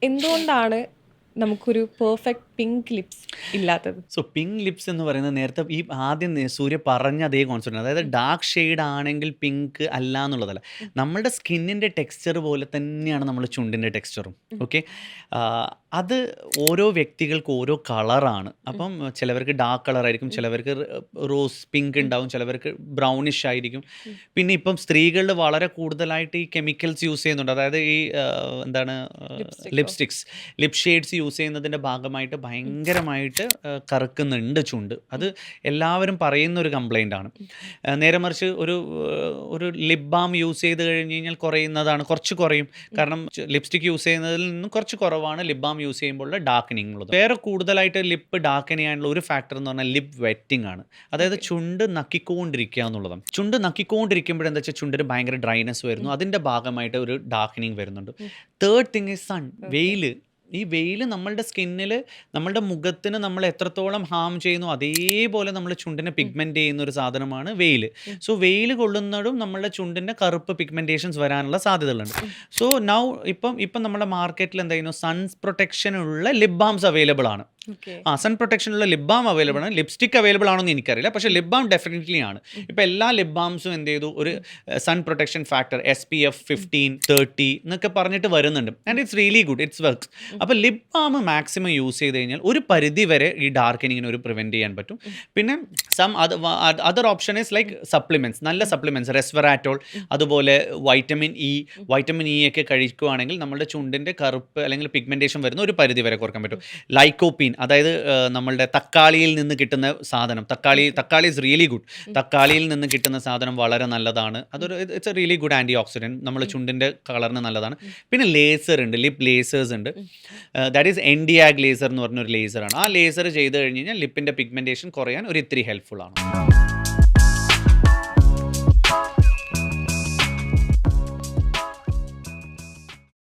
എന്തുകൊണ്ടാണ് നമുക്കൊരു perfect pink lips ഇല്ലാത്തത്? സോ പിങ്ക് ലിപ്സ് എന്ന് പറയുന്നത് നേരത്തെ ഈ ആദ്യം സൂര്യ പറഞ്ഞ അതേ കോൺസെപ്റ്റ്, അതായത് ഡാർക്ക് ഷെയ്ഡ് ആണെങ്കിൽ പിങ്ക് അല്ല എന്നുള്ളതല്ല. നമ്മളുടെ സ്കിന്നിൻ്റെ ടെക്സ്ചർ പോലെ തന്നെയാണ് നമ്മുടെ ചുണ്ടിൻ്റെ ടെക്സ്ചറും. ഓക്കെ, അത് ഓരോ വ്യക്തികൾക്ക് ഓരോ കളറാണ്. അപ്പം ചിലവർക്ക് ഡാർക്ക് കളറായിരിക്കും, ചിലവർക്ക് റോസ് പിങ്ക് ഉണ്ടാവും, ചിലവർക്ക് ബ്രൗണിഷ് ആയിരിക്കും. പിന്നെ ഇപ്പം സ്ത്രീകളിൽ വളരെ കൂടുതലായിട്ട് ഈ കെമിക്കൽസ് യൂസ് ചെയ്യുന്നുണ്ട്. അതായത് ഈ എന്താണ് ലിപ്സ്റ്റിക്സ്, ലിപ് ഷെയ്ഡ്സ് യൂസ് ചെയ്യുന്നതിൻ്റെ ഭാഗമായിട്ട് ഭയങ്കരമായിട്ട് കറുക്കുന്നുണ്ട് ചുണ്ട്. അത് എല്ലാവരും പറയുന്ന ഒരു കംപ്ലൈൻ്റ് ആണ്. നേരെ മറിച്ച് ഒരു ലിപ് ബാം യൂസ് ചെയ്ത് കഴിഞ്ഞ് കഴിഞ്ഞാൽ കുറയുന്നതാണ്, കുറച്ച് കുറയും. കാരണം ലിപ്സ്റ്റിക് യൂസ് ചെയ്യുന്നതിൽ നിന്നും കുറച്ച് കുറവാണ് ലിപ് ബാം യൂസ് ചെയ്യുമ്പോൾ ഡാർക്കനിങ് ഉള്ളത്. വേറെ കൂടുതലായിട്ട് ലിപ്പ് ഡാർക്കൻ ചെയ്യാനുള്ള ഒരു ഫാക്ടർ എന്ന് പറഞ്ഞാൽ ലിപ് വെറ്റിംഗ് ആണ്. അതായത് ചുണ്ട് നക്കിക്കൊണ്ടിരിക്കുക എന്നുള്ളതാണ്. ചുണ്ട് നക്കിക്കൊണ്ടിരിക്കുമ്പോഴെന്താ വെച്ചാൽ ചുണ്ടിന് ഭയങ്കര ഡ്രൈനെസ് വരുന്നു, അതിൻ്റെ ഭാഗമായിട്ട് ഒരു ഡാർക്കനിങ് വരുന്നുണ്ട്. തേർഡ് തിങ് ഈസ് സൺ, വെയിൽ. ഈ വെയിൽ നമ്മളുടെ സ്കിന്നിൽ, നമ്മളുടെ മുഖത്തിന് നമ്മൾ എത്രത്തോളം ഹാം ചെയ്യുന്നു അതേപോലെ നമ്മൾ ചുണ്ടിനെ പിഗ്മെൻറ്റ് ചെയ്യുന്ന ഒരു സാധനമാണ് വെയിൽ. സോ വെയിൽ കൊള്ളുന്നതും നമ്മളുടെ ചുണ്ടിൻ്റെ കറുപ്പ് പിഗ്മെൻറ്റേഷൻസ് വരാനുള്ള സാധ്യതകളുണ്ട്. സോ നൗ ഇപ്പം നമ്മുടെ മാർക്കറ്റിൽ എന്തായിരുന്നു, സൺസ് പ്രൊട്ടക്ഷനുള്ള ലിപ് ബാംസ് അവൈലബിൾ ആണ്. സൺ പ്രൊട്ടക്ഷനുള്ള ലിപ് ബാം അവൈലബിൾ ആണ്. ലിപ്സ്റ്റിക് അവൈലബിൾ ആണോ എന്ന് എനിക്കറിയില്ല, പക്ഷേ ലിപ് ബാം ഡെഫിനറ്റ്ലി ആണ്. ഇപ്പോൾ എല്ലാ ലിപ് ബാംസും എന്ത് ചെയ്തു, ഒരു സൺ പ്രൊട്ടക്ഷൻ ഫാക്ടർ SPF 15, 30 എന്നൊക്കെ പറഞ്ഞിട്ട് വരുന്നുണ്ട്. And it's really good, it's works. അപ്പോൾ ലിപ് ബാം മാക്സിമം യൂസ് ചെയ്ത് കഴിഞ്ഞാൽ ഒരു പരിധി വരെ ഈ ഡാർക്കനിങ്ങിന് ഒരു പ്രിവെൻറ്റ് ചെയ്യാൻ പറ്റും. പിന്നെ other option is like supplements, നല്ല സപ്ലിമെൻറ്റ്സ്, റെസ്വറാറ്റോൾ, അതുപോലെ വൈറ്റമിൻ ഇ ഒക്കെ കഴിക്കുകയാണെങ്കിൽ നമ്മുടെ ചുണ്ടിൻ്റെ കറുപ്പ് അല്ലെങ്കിൽ പിഗ്മെൻറ്റേഷൻ വരുന്ന ഒരു പരിധി വരെ കുറക്കാൻ പറ്റും. ലൈക്കോപ്പീൻ, അതായത് നമ്മളുടെ തക്കാളിയിൽ നിന്ന് കിട്ടുന്ന സാധനം, തക്കാളി ഇസ് റിയലി ഗുഡ്. തക്കാളിയിൽ നിന്ന് കിട്ടുന്ന സാധനം വളരെ നല്ലതാണ്. It's a really good antioxidant, നമ്മൾ ചുണ്ടിൻ്റെ കളറിന് നല്ലതാണ്. പിന്നെ ലേസർ ഉണ്ട്, ലിപ് ലേസേഴ്സ് ഉണ്ട്. ദാറ്റ് ഈസ് എൻഡിയാഗ് ലേസർ എന്ന് പറഞ്ഞൊരു ലേസറാണ്. ആ ലേസർ ചെയ്ത് കഴിഞ്ഞ് കഴിഞ്ഞാൽ ലിപ്പിൻ്റെ പിഗ്മെൻറ്റേഷൻ കുറയാൻ ഒരു ഇത്തിരി ഹെൽപ്ഫുൾ ആണ്.